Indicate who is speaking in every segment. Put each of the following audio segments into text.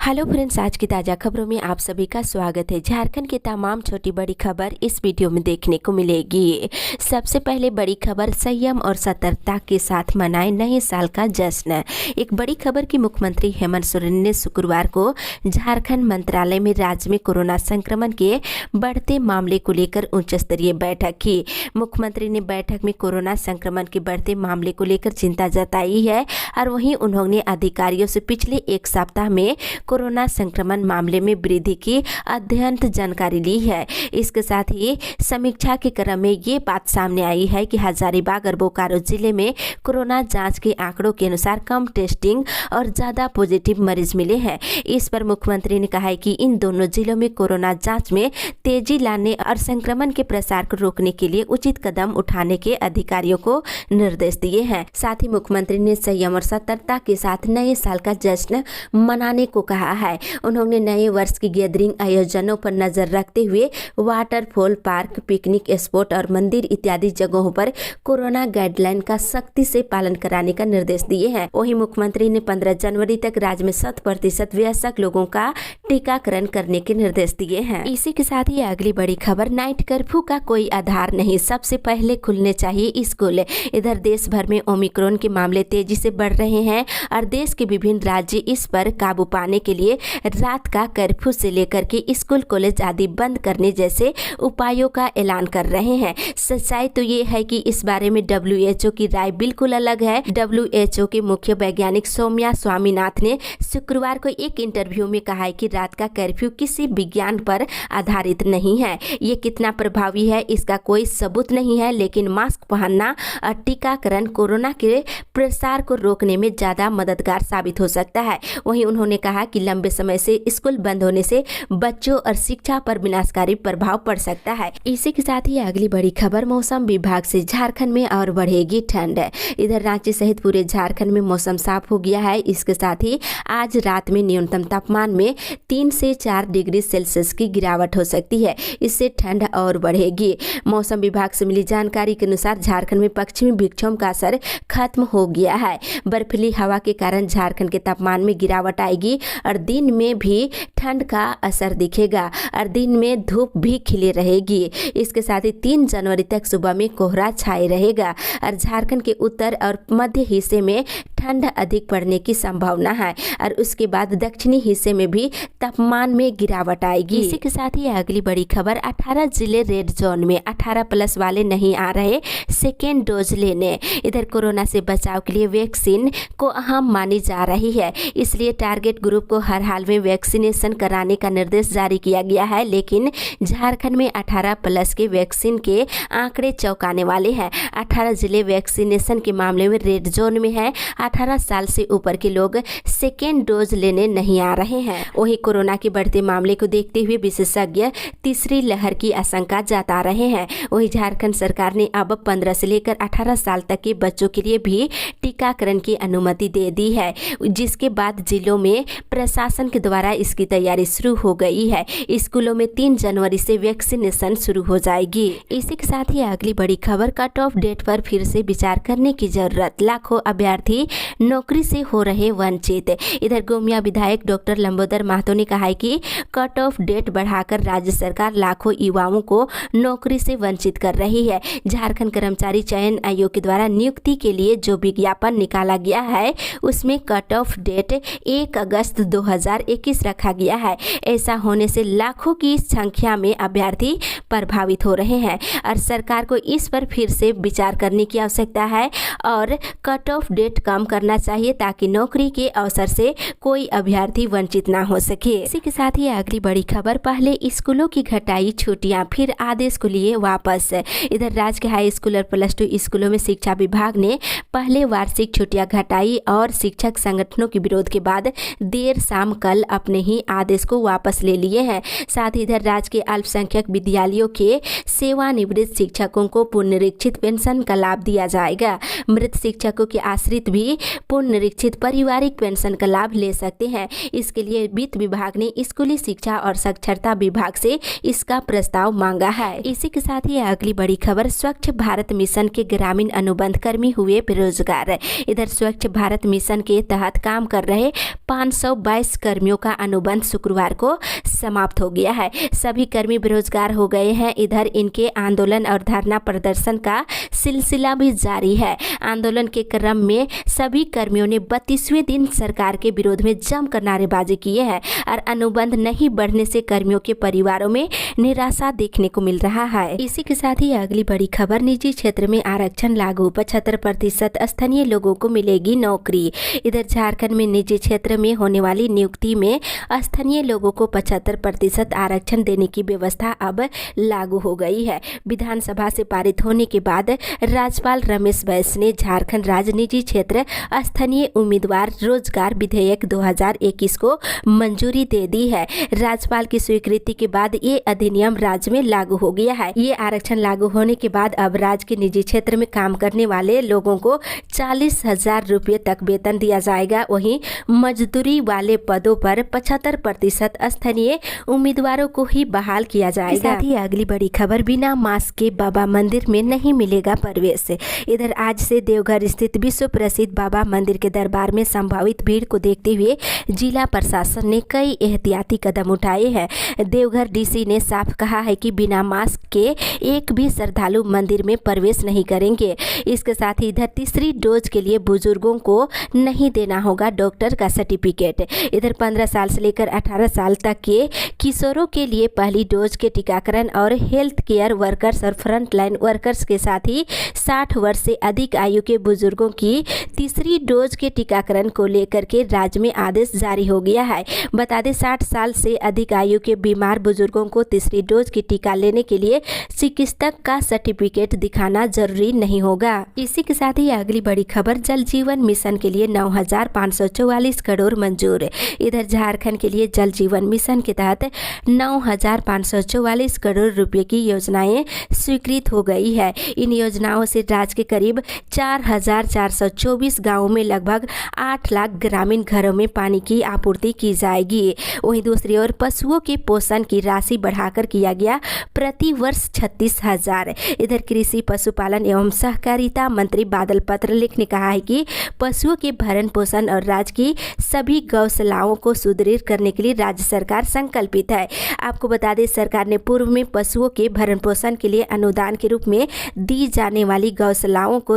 Speaker 1: Hello friends, आज की ताज़ा खबरों में आप सभी का स्वागत है। झारखंड की तमाम छोटी बड़ी खबर इस वीडियो में देखने को मिलेगी। सबसे पहले बड़ी खबर, संयम और सतर्कता के साथ मनाएं नए साल का जश्न। एक बड़ी खबर की मुख्यमंत्री हेमंत सोरेन ने शुक्रवार को झारखंड मंत्रालय में राज्य में कोरोना संक्रमण के बढ़ते मामले को लेकर उच्च स्तरीय बैठक की। मुख्यमंत्री ने बैठक में कोरोना संक्रमण के बढ़ते मामले को लेकर चिंता जताई है और वहीं उन्होंने अधिकारियों से पिछले एक सप्ताह में कोरोना संक्रमण मामले में वृद्धि की अद्यतन जानकारी ली है। इसके साथ ही समीक्षा के क्रम में ये बात सामने आई है कि हजारीबाग और बोकारो जिले में कोरोना जांच के आंकड़ों के अनुसार कम टेस्टिंग और ज्यादा पॉजिटिव मरीज मिले हैं। इस पर मुख्यमंत्री ने कहा है कि इन दोनों जिलों में कोरोना जांच में तेजी लाने और संक्रमण के प्रसार को रोकने के लिए उचित कदम उठाने के अधिकारियों को निर्देश दिए हैं। साथ ही मुख्यमंत्री ने संयम और सतर्कता के साथ नए साल का जश्न मनाने को कहा है। उन्होंने नए वर्ष की गैदरिंग आयोजनों पर नजर रखते हुए वाटरफॉल, पार्क, पिकनिक स्पॉट और मंदिर इत्यादि जगहों पर कोरोना गाइडलाइन का सख्ती से पालन कराने का निर्देश दिए हैं। वहीं मुख्यमंत्री ने 15 जनवरी तक राज्य में 100% वयस्क लोगों का टीकाकरण करने के निर्देश दिए हैं। इसी के साथ ही अगली बड़ी खबर, नाइट कर्फ्यू का कोई आधार नहीं, सबसे पहले खुलने चाहिए स्कूल। इधर देश भर में ओमिक्रॉन के मामले तेजी से बढ़ रहे हैं और देश के विभिन्न राज्य इस पर काबू पाने के लिए रात का कर्फ्यू से लेकर के स्कूल, कॉलेज आदि बंद करने जैसे उपायों का ऐलान कर रहे हैं। सच्चाई तो ये है कि इस बारे में WHO की राय बिल्कुल अलग है। WHO के मुख्य वैज्ञानिक सौम्या स्वामीनाथन ने शुक्रवार को एक इंटरव्यू में कहा है कि रात का कर्फ्यू किसी विज्ञान पर आधारित नहीं है। ये कितना प्रभावी है इसका कोई सबूत नहीं है, लेकिन मास्क पहनना और टीकाकरण कोरोना के प्रसार को रोकने में ज्यादा मददगार साबित हो सकता है। वहीं उन्होंने कहा कि लंबे समय से स्कूल बंद होने से बच्चों और शिक्षा पर विनाशकारी प्रभाव पड़ सकता है। इसी के साथ ही अगली बड़ी खबर, मौसम विभाग से झारखंड में और बढ़ेगी ठंड। इधर रांची सहित पूरे झारखंड में मौसम साफ हो गया है। इसके साथ ही आज रात में न्यूनतम तापमान में 3 से 4 डिग्री सेल्सियस की गिरावट हो सकती है। इससे ठंड और बढ़ेगी। मौसम विभाग से मिली जानकारी के अनुसार झारखंड में पश्चिमी विक्षोभ का असर खत्म हो गया है। बर्फीली हवा के कारण झारखंड के तापमान में गिरावट आएगी और दिन में भी ठंड का असर दिखेगा और दिन में धूप भी खिली रहेगी। इसके साथ ही 3 जनवरी तक सुबह में कोहरा छाए रहेगा और झारखंड के उत्तर और मध्य हिस्से में ठंड अधिक पड़ने की संभावना है और उसके बाद दक्षिणी हिस्से में भी तापमान में गिरावट आएगी। इसी के साथ ही अगली बड़ी खबर, 18 जिले रेड जोन में, 18+ वाले नहीं आ रहे सेकेंड डोज लेने। इधर कोरोना से बचाव के लिए वैक्सीन को अहम मानी जा रही है, इसलिए टारगेट ग्रुप को हर हाल में वैक्सीनेशन कराने का निर्देश जारी किया गया है। लेकिन झारखंड में 18+ के वैक्सीन के आंकड़े चौंकाने वाले हैं। 18 जिले वैक्सीनेशन के मामले में रेड जोन में है। 18 साल से ऊपर के लोग सेकेंड डोज लेने नहीं आ रहे हैं। वहीं कोरोना के बढ़ते मामले को देखते हुए विशेषज्ञ तीसरी लहर की आशंका जता रहे हैं। वहीं झारखंड सरकार ने अब 15 से लेकर 18 साल तक के बच्चों के लिए भी टीकाकरण की अनुमति दे दी है, जिसके बाद जिलों में प्रशासन के द्वारा इसकी तैयारी शुरू हो गई है। स्कूलों में 3 जनवरी से वैक्सीनेशन शुरू हो जाएगी। इसी के साथ ही अगली बड़ी खबर, कट ऑफ डेट पर फिर से विचार करने की जरूरत, लाखों अभ्यर्थी नौकरी से हो रहे वंचित। इधर गोमिया विधायक डॉक्टर लंबोदर महतो ने कहा है कि कट ऑफ डेट बढ़ाकर राज्य सरकार लाखों युवाओं को नौकरी से वंचित कर रही है। झारखंड कर्मचारी चयन आयोग के द्वारा नियुक्ति के लिए जो विज्ञापन निकाला गया है उसमें कट ऑफ डेट 1 अगस्त 2021 रखा गया है। ऐसा होने से लाखों की संख्या में अभ्यर्थी प्रभावित हो रहे हैं और सरकार को इस पर फिर से विचार करने की आवश्यकता है और कट ऑफ डेट कम करना चाहिए ताकि नौकरी के अवसर से कोई अभ्यर्थी वंचित ना हो सके। इसी के साथ ही अगली बड़ी खबर, पहले स्कूलों की घटाई छुट्टियां, फिर आदेश को लिए वापस। इधर राज्य के हाई स्कूल और +2 स्कूलों में शिक्षा विभाग ने पहले वार्षिक छुट्टियां घटाई और शिक्षक संगठनों के विरोध के बाद देर शाम कल अपने ही आदेश को वापस ले लिए हैं। साथ ही इधर राज्य के अल्पसंख्यक विद्यालयों के सेवानिवृत्त शिक्षकों को पुनरीक्षित पेंशन का लाभ दिया जाएगा। मृत शिक्षकों के आश्रित भी पुनरीक्षित पारिवारिक पेंशन का लाभ ले सकते हैं। इसके लिए वित्त विभाग ने स्कूली शिक्षा और साक्षरता विभाग से इसका प्रस्ताव मांगा है। इसी के साथ ही अगली बड़ी खबर, स्वच्छ भारत मिशन के ग्रामीण अनुबंध कर्मी हुए बेरोजगार। इधर स्वच्छ भारत मिशन के तहत काम कर रहे 522 22 कर्मियों का अनुबंध शुक्रवार को समाप्त हो गया है। सभी कर्मी बेरोजगार हो गए हैं। इधर इनके आंदोलन और धरना प्रदर्शन का सिलसिला भी जारी है। आंदोलन के क्रम में सभी कर्मियों ने 32वें दिन सरकार के विरोध में जमकर नारेबाजी किए हैं और अनुबंध नहीं बढ़ने से कर्मियों के परिवारों में निराशा देखने को मिल रहा है। इसी के साथ ही अगली बड़ी खबर, निजी क्षेत्र में आरक्षण लागू, 75% स्थानीय लोगों को मिलेगी नौकरी। इधर झारखंड में निजी क्षेत्र में होने वाली नियुक्ति में स्थानीय लोगों को 75% आरक्षण देने की व्यवस्था अब लागू हो गई है। विधानसभा से पारित होने के बाद राज्यपाल रमेश बैस ने झारखंड राज्य निजी क्षेत्र स्थानीय उम्मीदवार रोजगार विधेयक 2021 को मंजूरी दे दी है। राज्यपाल की स्वीकृति के बाद ये अधिनियम राज्य में लागू हो गया है। ये आरक्षण लागू होने के बाद अब राज्य के निजी क्षेत्र में काम करने वाले लोगों को 40,000 रुपये तक वेतन दिया जाएगा। वहीं मजदूरी वाले पदों पर 75% स्थानीय उम्मीदवारों को ही बहाल किया जाएगा। साथ ही अगली बड़ी खबर, बिना मास्क के बाबा मंदिर में नहीं मिलेगा प्रवेश। इधर आज से देवघर स्थित विश्व प्रसिद्ध बाबा मंदिर के दरबार में संभावित भीड़ को देखते हुए जिला प्रशासन ने कई एहतियाती कदम उठाए हैं। देवघर डीसी ने साफ कहा है कि बिना मास्क के एक भी श्रद्धालु मंदिर में प्रवेश नहीं करेंगे। इसके साथ ही इधर तीसरी डोज के लिए बुजुर्गों को नहीं देना होगा डॉक्टर का सर्टिफिकेट। इधर 15 साल से लेकर 18 साल तक के किशोरों के लिए पहली डोज के टीकाकरण और हेल्थ केयर वर्कर्स और फ्रंटलाइन वर्कर्स के साथ ही 60 वर्ष से अधिक आयु के बुजुर्गों की तीसरी डोज के टीकाकरण को लेकर के राज्य में आदेश जारी हो गया है। बता दें 60 साल से अधिक आयु के बीमार बुजुर्गों को तीसरी डोज की टीका लेने के लिए चिकित्सक का सर्टिफिकेट दिखाना जरूरी नहीं होगा। इसी के साथ ही अगली बड़ी खबर, जल जीवन मिशन के लिए 9,544 करोड़ मंजूर। इधर झारखंड के लिए जल जीवन मिशन के तहत 9,544 करोड़ रुपए की योजनाएं स्वीकृत हो गई है। इन योजनाओं से राज्य के करीब 4,424 गाँवों में लगभग 8 लाख ग्रामीण घरों में पानी की आपूर्ति की जाएगी। वहीं दूसरी ओर पशुओं के पोषण की राशि बढ़ाकर किया गया प्रति वर्ष 36,000। इधर कृषि पशुपालन एवं सहकारिता मंत्री बादल पत्रलेख ने कहा है कि पशुओं के भरण पोषण और राज्य की सभी गौशालाओं को सुदृढ़ करने के लिए राज्य सरकार संकल्पित है। आपको बता दें सरकार ने पूर्व में पशुओं के भरण पोषण के लिए अनुदान के रूप में दी जाने वाली गौशालाओं को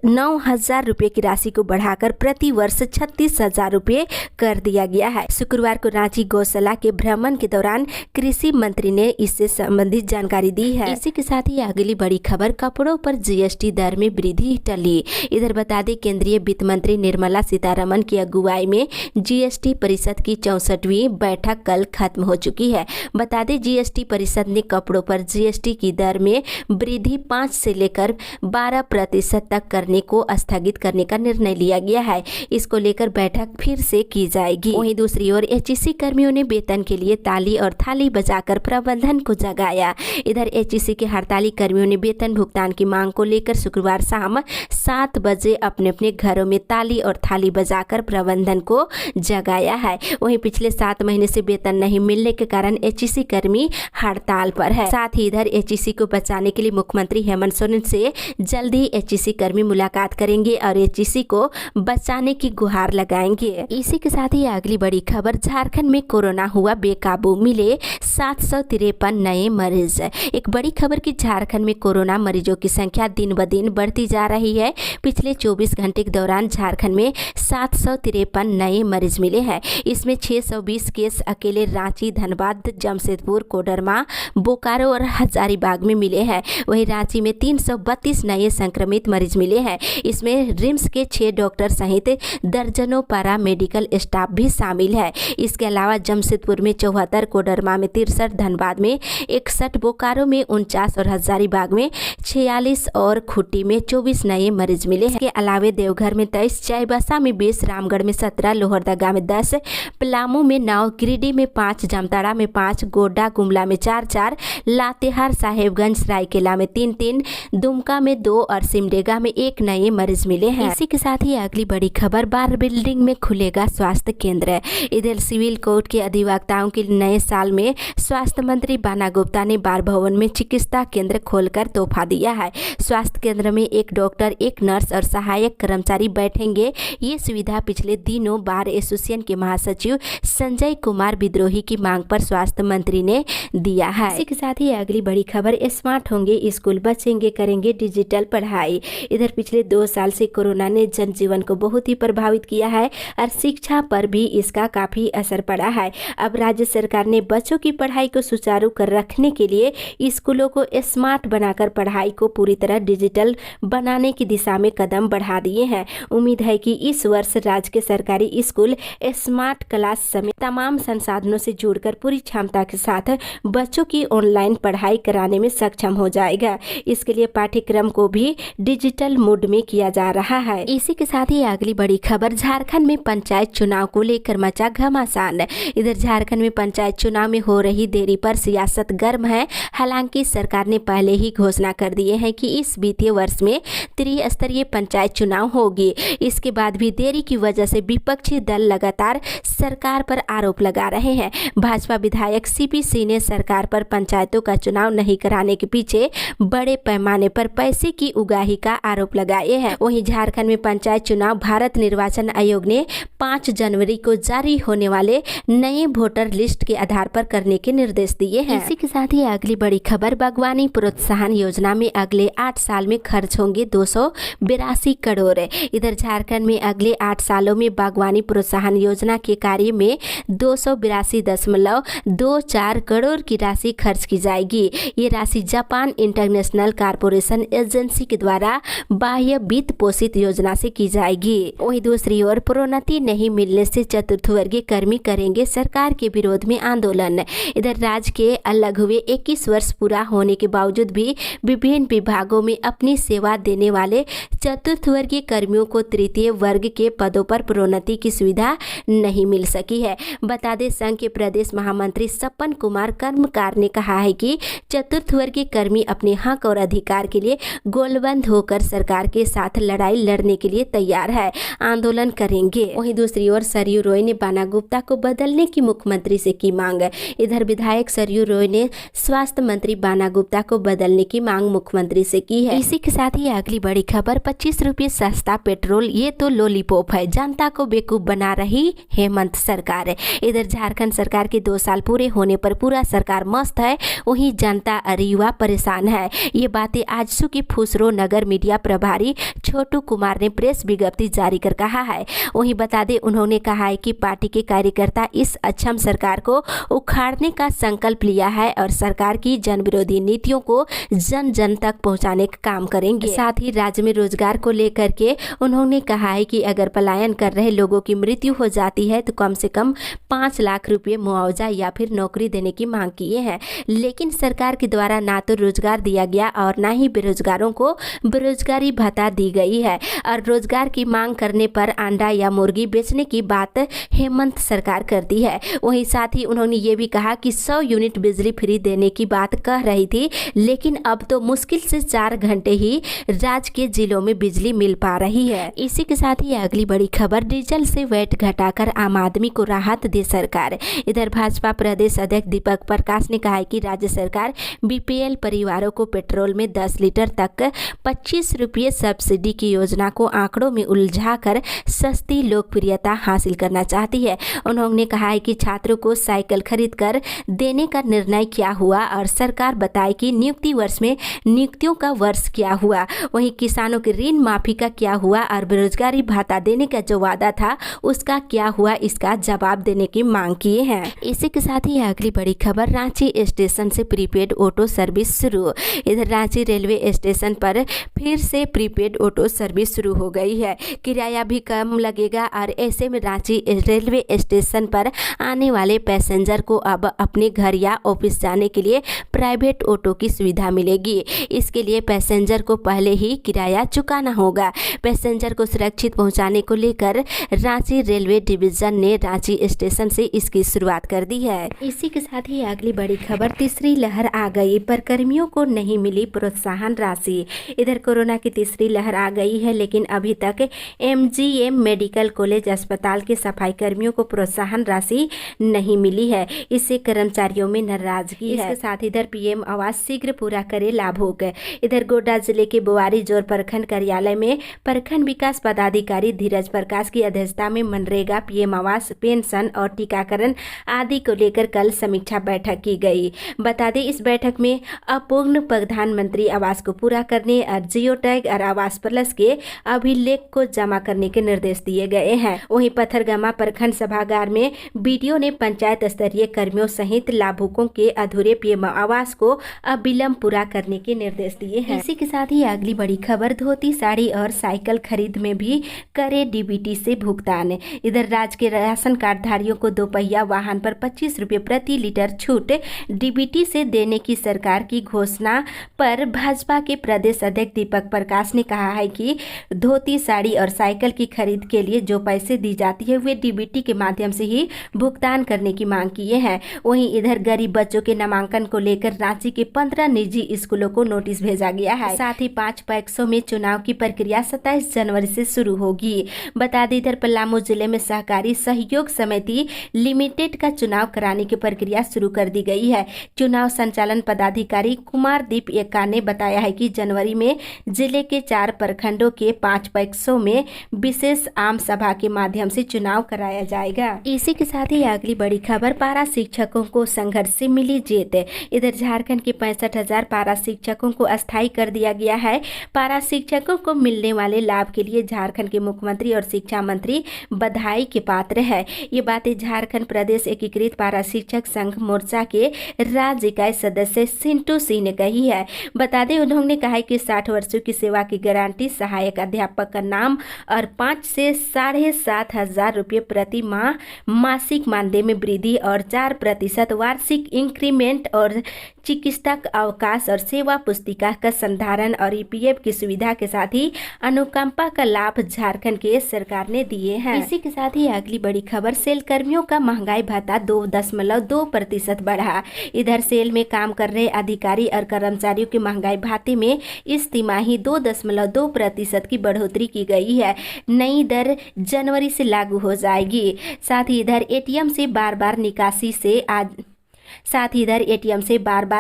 Speaker 1: 9,000 रुपये की राशि को बढ़ाकर प्रति वर्ष 36,000 रुपये कर दिया गया है। शुक्रवार को रांची गौशाला के भ्रमण के दौरान कृषि मंत्री ने इससे संबंधित जानकारी दी है। इसी के साथ ही अगली बड़ी खबर, कपड़ों पर जीएसटी दर में वृद्धि टली। इधर बता दें केंद्रीय वित्त मंत्री निर्मला सीतारमण की अगुवाई में जीएसटी परिषद की 64वीं बैठक कल खत्म हो चुकी है। बता दें जीएसटी परिषद ने कपड़ों पर जीएसटी की दर में वृद्धि 5 से लेकर 12% तक करने को स्थगित करने का निर्णय लिया गया है। इसको लेकर बैठक फिर से की जाएगी। वहीं दूसरी ओर एचईसी कर्मियों ने वेतन के लिए ताली और थाली बजाकर प्रबंधन को जगाया। इधर एचईसी के हड़ताली कर्मियों ने वेतन भुगतान की मांग को लेकर शुक्रवार शाम 7 बजे अपने अपने घरों में ताली और थाली बजाकर प्रबंधन को जगाया है। वहीं पिछले 7 महीने से वेतन नहीं मिलने के कारण एचईसी कर्मी हड़ताल पर है। साथ ही इधर एचईसी को बचाने के लिए मुख्यमंत्री हेमंत सोरेन से जल्द ही एचईसी कर्मी मुलाकात करेंगे और एचईसी को बचाने की गुहार लगाएंगे। इसी के साथ ही अगली बड़ी खबर, झारखंड में कोरोना हुआ बेकाबू, मिले 753 नए मरीज। एक बड़ी खबर कि झारखंड में कोरोना मरीजों की संख्या दिन ब दिन बढ़ती जा रही है। पिछले 24 घंटे के दौरान झारखंड में 753 नए मरीज मिले हैं। इसमें 620 केस अकेले रांची, धनबाद, जमशेदपुर, कोडरमा, बोकारो और हजारीबाग में मिले हैं। वहीं रांची में 332 नए संक्रमित मरीज मिले हैं। इसमें रिम्स के 6 डॉक्टर सहित दर्जनों पैरा मेडिकल स्टाफ भी शामिल है। इसके अलावा जमशेदपुर में 74, कोडरमा में 63, धनबाद में 61, बोकारो में 49 और हजारीबाग में 46 और खूंटी में 24 नए मरीज मिले हैं। इसके अलावा देवघर में 23, चाईबासा में 20, रामगढ़ में 17, लोहरदगा में 10, पलामू में 9, गिरिडीह में 5, जामताड़ा में 5, गोड्डा गुमला में 4, लातेहार, साहेबगंज, सरायकेला में 3, दुमका में 2 और सिमडेगा में 1 नए मरीज मिले हैं। इसी के साथ ही अगली बड़ी खबर, बार बिल्डिंग में खुलेगा स्वास्थ्य केंद्र। इधर सिविल कोर्ट के अधिवक्ताओं के नए साल में स्वास्थ्य मंत्री बाना गुप्ता ने बार भवन में चिकित्सा केंद्र खोलकर तोहफा दिया है। स्वास्थ्य केंद्र में 1 डॉक्टर, 1 नर्स और सहायक कर्मचारी बैठेंगे। ये सुविधा पिछले दिनों बार एसोसिएशन एसोसिएशन के महासचिव संजय कुमार विद्रोही की मांग पर स्वास्थ्य मंत्री ने दिया है। इसी के साथ ही अगली बड़ी खबर, स्मार्ट होंगे स्कूल, बचेंगे करेंगे डिजिटल पढ़ाई। इधर पिछले 2 साल से कोरोना ने जनजीवन को बहुत ही प्रभावित किया है और शिक्षा पर भी इसका काफी असर पड़ा है। अब राज्य सरकार ने बच्चों की पढ़ाई को सुचारू कर रखने के लिए स्कूलों को स्मार्ट बनाकर पढ़ाई को पूरी तरह डिजिटल बनाने की दिशा में कदम बढ़ा दिए हैं। उम्मीद है कि इस वर्ष राज्य के सरकारी स्कूल स्मार्ट क्लास समेत तमाम संसाधनों से जुड़कर पूरी क्षमता के साथ बच्चों की ऑनलाइन पढ़ाई कराने में सक्षम हो जाएगा। इसके लिए पाठ्यक्रम को भी डिजिटल मोड में किया जा रहा है। इसी के साथ ही अगली बड़ी खबर, झारखंड में पंचायत चुनाव को लेकर मचा घमासान। इधर झारखंड में पंचायत चुनाव में हो रही देरी पर सियासत गर्म है। हालांकि सरकार ने पहले ही घोषणा कर दिए हैं कि इस वित्तीय वर्ष में त्रिस्तरीय पंचायत चुनाव होगी। इसके बाद भी देरी की वजह से विपक्षी दल लगातार सरकार पर आरोप लगा रहे हैं। भाजपा विधायक सीपी सिंह ने सरकार पर पंचायतों का चुनाव नहीं कराने के पीछे बड़े पैमाने पर पैसे की उगाही का आरोप लगाए हैं। वहीं झारखंड में पंचायत चुनाव भारत निर्वाचन आयोग ने 5 जनवरी को जारी होने वाले नए वोटर लिस्ट के आधार पर करने के निर्देश दिए हैं। इसी के साथ ही अगली बड़ी खबर, बागवानी प्रोत्साहन योजना में अगले 8 साल में खर्च होंगे 282 करोड़। इधर झारखंड में अगले 8 सालों में बागवानी प्रोत्साहन योजना के कार्य में 282.24 करोड़ की राशि खर्च की जाएगी। ये राशि जापान इंटरनेशनल कारपोरेशन एजेंसी के द्वारा बाह्य वित्त पोषित योजना से की जाएगी। वहीं दूसरी ओर प्रोन्नति नहीं मिलने से चतुर्थ वर्गीय कर्मी करेंगे सरकार के विरोध में आंदोलन। इधर राज्य के अलग हुए 21 वर्ष पूरा होने के बावजूद भी विभिन्न विभागों में अपनी सेवा देने वाले चतुर्थ वर्गीय कर्मियों को तृतीय वर्ग के पदों पर प्रोन्नति की सुविधा नहीं मिल सकी है। बता दें, संघ के प्रदेश महामंत्री सपन कुमार कर्मकार ने कहा है कि चतुर्थ वर्गीय कर्मी अपने हक और अधिकार के लिए गोलबंद होकर सरकार के साथ लड़ाई लड़ने के लिए तैयार है, आंदोलन करेंगे। वहीं दूसरी ओर सरयू रॉय ने बाना गुप्ता को बदलने की मुख्यमंत्री से की मांग। इधर विधायक सरयू रॉय ने स्वास्थ्य मंत्री बाना गुप्ता को बदलने की मांग मुख्यमंत्री से की है। इसी के साथ ही अगली बड़ी खबर, 25 रुपये सस्ता पेट्रोल, ये तो लॉलीपॉप है, जनता को बेवकूफ बना रही हेमंत सरकार। इधर झारखंड सरकार के 2 साल पूरे होने पर पूरा सरकार मस्त है, वहीं जनता और युवा परेशान है। ये बातें आजसू की फुसरो नगर मीडिया प्रभारी छोटू कुमार ने प्रेस विज्ञप्ति जारी कर कहा है। वहीं बता दें, उन्होंने कहा है कि पार्टी के कार्यकर्ता इस अक्षम सरकार को उखाड़ने का संकल्प लिया है और सरकार की जन विरोधी नीतियों को जन जन तक पहुंचाने का काम करेंगे। साथ ही राज्य में रोजगार को लेकर के उन्होंने कहा है कि अगर पलायन कर रहे लोगों की मृत्यु हो जाती है तो कम से कम 5 लाख रुपए मुआवजा या फिर नौकरी देने की मांग किए हैं। लेकिन सरकार के द्वारा ना तो रोजगार दिया गया और ना ही बेरोजगारों को बेरोजगारी भत्ता दी गई है और रोजगार की मांग करने पर अंडा या मुर्गी बेचने की बात हेमंत सरकार करती है। वहीं साथ ही उन्होंने ये भी कहा कि 100 यूनिट बिजली फ्री देने की बात कह रही थी, लेकिन अब तो मुश्किल से 4 घंटे ही राज्य के जिलों में बिजली मिल पा रही है। इसी के साथ ही अगली बड़ी खबर, डीजल से वैट घटाकर आम आदमी को राहत दे सरकार। इधर भाजपा प्रदेश अध्यक्ष दीपक प्रकाश ने कहा है कि राज्य सरकार बीपीएल परिवारों को पेट्रोल में 10 लीटर तक 25 रुपये सब्सिडी की योजना को आंकड़ों में उलझाकर सस्ती लोकप्रियता हासिल करना चाहती है। उन्होंने कहा है कि छात्रों को साइकिल खरीद कर देने का निर्णय क्या हुआ और सरकार बताए कि नियुक्ति वर्ष में नियुक्तियों का वर्ष क्या हुआ, वहीं किसानों के ऋण माफी का क्या हुआ और बेरोजगारी भत्ता देने का जो वादा था उसका क्या हुआ, इसका जवाब देने की मांग किए हैं। इसी के साथ ही अगली बड़ी खबर, रांची स्टेशन से प्रीपेड ऑटो सर्विस शुरू। इधर रांची रेलवे स्टेशन पर फिर से प्रीपेड ऑटो सर्विस शुरू हो गई है। किराया भी कम लगेगा और ऐसे में रांची रेलवे स्टेशन पर आने वाले पैसेंजर को अब अपने घर या ऑफिस जाने के लिए प्राइवेट ऑटो की सुविधा मिलेगी। इसके लिए पैसेंजर को पहले ही किराया चुकाना होगा। पैसेंजर को सुरक्षित पहुंचाने को लेकर रांची रेलवे डिवीजन ने रांची स्टेशन से इसकी शुरुआत कर दी है। इसी के साथ ही अगली बड़ी खबर, तीसरी लहर आ गई पर कर्मियों को नहीं मिली प्रोत्साहन राशि। इधर कोरोना की तीसरी लहर आ गई है, लेकिन अभी तक एमजीएम मेडिकल कॉलेज अस्पताल के सफाई कर्मियों को प्रोत्साहन राशि नहीं मिली है। इससे कर्मचारियों में नाराजगी है। इसके साथ इधर पीएम आवास शीघ्र पूरा करे लाभुक। इधर गोड्डा जिले के बोआरी जोर प्रखंड कार्यालय में प्रखंड विकास पदाधिकारी धीरज प्रकाश की अध्यक्षता में मनरेगा मनरेगा, पीएम आवास, पेंशन और टीकाकरण आदि को लेकर कल समीक्षा बैठक की गई। बता दें, इस बैठक में अपूर्ण प्रधानमंत्री आवास को पूरा करने और जियो टैग और आवास प्लस के अभिलेख को जमा करने के निर्देश दिए गए हैं। वहीं पथरगामा प्रखंड सभागार में बीडीओ ने पंचायत स्तरीय कर्मियों सहित लाभुकों के अधूरे पीएम आवास को अविलंब पूरा करने के निर्देश दिए हैं। इसी के साथ ही अगली बड़ी खबर, धोती, साड़ी और साइकिल खरीद में भी करे डीबीटी से भुगतान। इधर राज्य के राशन कार्ड धारियों को दोपहिया वाहन पर 25 रुपये प्रति लीटर छूट डीबीटी से देने की सरकार की घोषणा पर भाजपा के प्रदेश अध्यक्ष दीपक प्रकाश ने कहा है कि धोती, साड़ी और साइकिल की खरीद के लिए जो पैसे दी जाती है वे डीबीटी के माध्यम से ही भुगतान करने की मांग किए हैं। वहीं इधर गरीब बच्चों के नामांकन को लेकर रांची के 15 निजी स्कूलों को नोटिस भेजा गया है। साथ ही 5 पैक्सों में चुनाव की प्रक्रिया 27 जनवरी से शुरू होगी। बता दें, इधर पलामू जिले में सहकारी सहयोग समिति लिमिटेड का चुनाव कराने की प्रक्रिया शुरू कर दी गई है। चुनाव संचालन पदाधिकारी कुमारदीप एक्का ने बताया है कि जनवरी में जिले के 4 प्रखंडों के 5 पैक्सों में विशेष आम सभा के माध्यम से चुनाव कराया जाएगा। इसी के साथ ही अगली बड़ी खबर, पारा शिक्षकों को संघर्ष से मिली जीत। इधर झारखंड के 65,000 पारा शिक्षकों को अस्थायी कर दिया गया है। पारा शिक्षकों को मिलने वाले लाभ के लिए झारखंड के मुख्यमंत्री और शिक्षा मंत्री बधाई के पात्र है। ये बातें झारखंड प्रदेश एकीकृत पारा शिक्षक संघ मोर्चा के राज्य इकाई सदस्य सिंटू सिंह ने कही है। बता दें, उन्होंने कहा कि 60 वर्षों की सेवा की गारंटी, सहायक अध्यापक का नाम और 5 से 7,500 रुपये प्रति माह मासिक मानदेय में वृद्धि और 4% वार्षिक इंक्रीमेंट और चिकित्सक अवकाश और सेवा पुस्तिका का संधारण और ईपीएफ की सुविधा के साथ ही अनुकंपा का लाभ झारखंड के सरकार ने दिए हैं। इसी के साथ ही अगली बड़ी खबर, सेल कर्मियों का महंगाई भत्ता 2.2% बढ़ा। इधर सेल में काम कर रहे अधिकारी और कर्मचारियों के महंगाई भत्ते में इस तिमाही 2.2% की बढ़ोतरी की गई है। नई दर जनवरी से लागू हो जाएगी। साथ ही इधर एटीएम से बार बार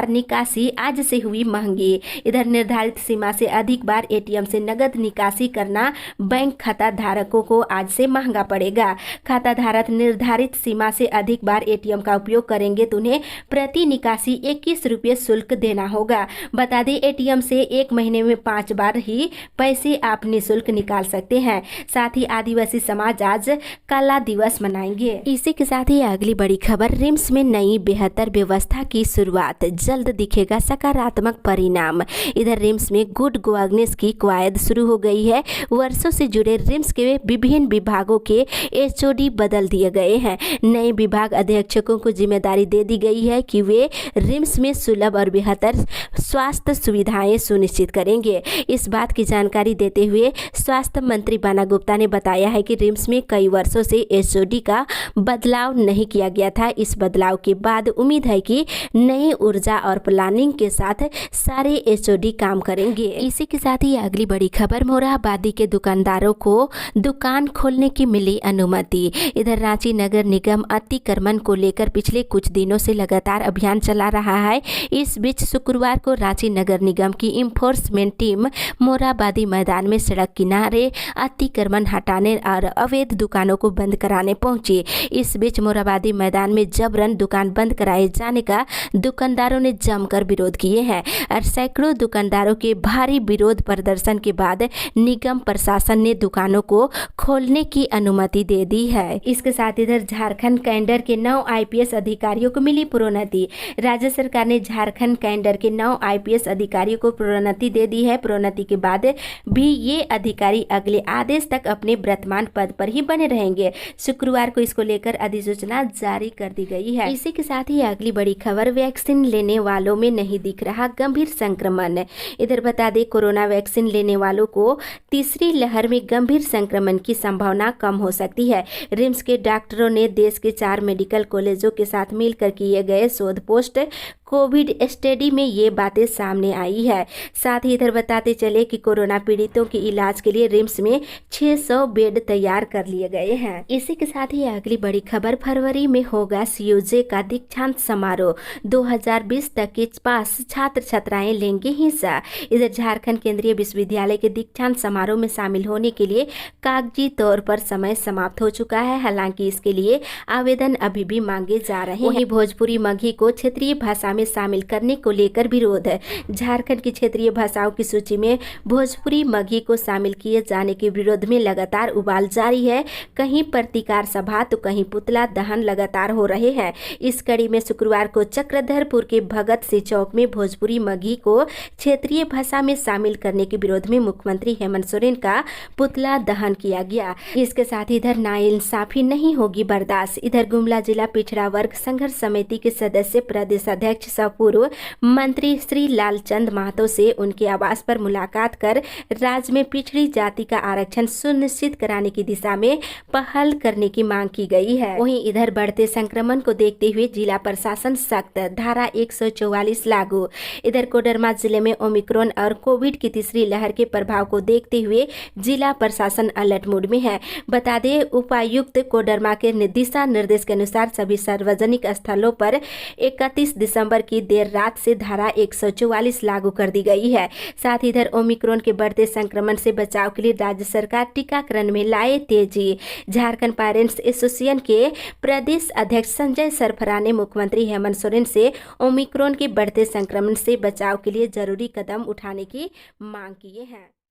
Speaker 1: निकासी आज से हुई महंगी। इधर निर्धारित सीमा से अधिक बार एटीएम से नगद निकासी करना बैंक खाता धारकों को आज से महंगा पड़ेगा। खाता धारक निर्धारित सीमा से अधिक बार एटीएम का उपयोग करेंगे तो उन्हें प्रति निकासी 21 रुपये शुल्क देना होगा। बता दें, एटीएम से एक महीने में 5 बार ही पैसे आप निःशुल्क निकाल सकते हैं। साथ ही आदिवासी समाज आज काला दिवस मनाएंगे। इसी के साथ ही अगली बड़ी खबर, रिम्स में नई बेहतर व्यवस्था की शुरुआत, जल्द दिखेगा सकारात्मक परिणाम। इधर रिम्स में गुड गवर्नेंस की कवायद शुरू हो गई है। वर्षों से जुड़े रिम्स के विभिन्न विभागों के एचओडी बदल दिए गए हैं। नए विभाग अधीक्षकों को जिम्मेदारी दे दी गई है कि वे रिम्स में सुलभ और बेहतर स्वास्थ्य सुविधाएं सुनिश्चित करेंगे। इस बात की जानकारी देते हुए स्वास्थ्य मंत्री बाना गुप्ता ने बताया है कि रिम्स में कई वर्षों से एचओडी का बदलाव नहीं किया गया था। इस बदलाव के बाद उम्मीद है कि नई ऊर्जा और प्लानिंग के साथ सारे एचओडी काम करेंगे। इसी के साथ ही अगली बड़ी खबर, मोरहाबादी के दुकानदारों को दुकान खोलने की मिली अनुमति। इधर रांची नगर निगम अतिक्रमण को लेकर पिछले कुछ दिनों से लगातार अभियान चला रहा है। इस बीच शुक्रवार को रांची नगर निगम की इन्फोर्समेंट टीम मोरहाबादी मैदान में सड़क किनारे अतिक्रमण हटाने और अवैध दुकानों को बंद कराने पहुंची। इस बीच मोरहाबादी मैदान में जबरन दुकान बंद कराए जाने का दुकानदारों ने जमकर विरोध किए हैं और सैकड़ों दुकानदारों के भारी विरोध प्रदर्शन के बाद निगम प्रशासन ने दुकानों को खोलने की अनुमति दे दी है। इसके साथ इधर झारखंड कैडर के 9 आईपीएस अधिकारियों को मिली प्रोन्नति। राज्य सरकार ने झारखंड कैडर के 9 आईपीएस अधिकारियों को प्रोन्नति दे दी है। प्रोन्नति के बाद भी ये अधिकारी अगले आदेश तक अपने वर्तमान पद पर ही बने रहेंगे। शुक्रवार को इसको लेकर अधिसूचना जारी कर दी गई है। इसी के साथ ही अगली बड़ी खबर, वैक्सीन लेने वालों में नहीं दिख रहा गंभीर संक्रमण। इधर बता दें, कोरोना वैक्सीन लेने वालों को तीसरी लहर में गंभीर संक्रमण की संभावना कम हो सकती है। रिम्स के डॉक्टरों ने देश के 4 मेडिकल कॉलेजों के साथ मिलकर किए गए शोध पोस्ट कोविड स्टडी में ये बातें सामने आई है। साथ ही इधर बताते चले कि कोरोना पीड़ितों के इलाज के लिए रिम्स में 600 बेड तैयार कर लिए गए हैं। इसी के साथ ही अगली बड़ी खबर, फरवरी में होगा सीयूजे का दीक्षांत समारोह, 2020 तक के पास छात्र छात्राएं लेंगे हिस्सा। इधर झारखंड केंद्रीय विश्वविद्यालय के दीक्षांत समारोह में शामिल होने के लिए कागजी तौर पर समय समाप्त हो चुका है। हालांकि इसके लिए आवेदन अभी भी मांगे जा रहे हैं। वहीं भोजपुरी मगही को क्षेत्रीय भाषा में शामिल करने को लेकर विरोध है। झारखंड की क्षेत्रीय भाषाओं की सूची में भोजपुरी मगही को शामिल किए जाने के विरोध में लगातार उबाल जारी है। कहीं प्रतिकार सभा तो कहीं पुतला दहन लगातार हो रहे हैं। इस कड़ी में शुक्रवार को चक्रधरपुर के भगत सिंह चौक में भोजपुरी मगही को क्षेत्रीय भाषा में शामिल करने के विरोध में मुख्यमंत्री हेमंत सोरेन का पुतला दहन किया गया। इसके साथ इधर नाइंसाफी नहीं होगी बर्दाश्त। इधर गुमला जिला पिछड़ा वर्ग संघर्ष समिति के सदस्य प्रदेश अध्यक्ष सह पूर्व मंत्री श्री लालचंद महतो से उनके आवास पर मुलाकात कर राज्य में पिछड़ी जाति का आरक्षण सुनिश्चित कराने की दिशा में पहल करने की मांग की गई है। वहीं इधर बढ़ते संक्रमण को देखते हुए जिला प्रशासन सख्त, धारा 144 लागू। इधर कोडरमा जिले में ओमिक्रॉन और कोविड की तीसरी लहर के प्रभाव को देखते हुए जिला प्रशासन अलर्ट मोड में है। बता दें, उपायुक्त कोडरमा के दिशा निर्देश के अनुसार सभी सार्वजनिक स्थलों पर 31 दिसंबर की देर रात से धारा 144 लागू कर दी गई है। साथ ही इधर ओमिक्रॉन के बढ़ते संक्रमण से बचाव के लिए राज्य सरकार टीकाकरण में लाए तेजी। झारखंड पेरेंट्स एसोसिएशन के प्रदेश अध्यक्ष संजय सरफरा ने मुख्यमंत्री हेमंत सोरेन से ओमिक्रॉन के बढ़ते संक्रमण से बचाव के लिए जरूरी कदम उठाने की मांग की है।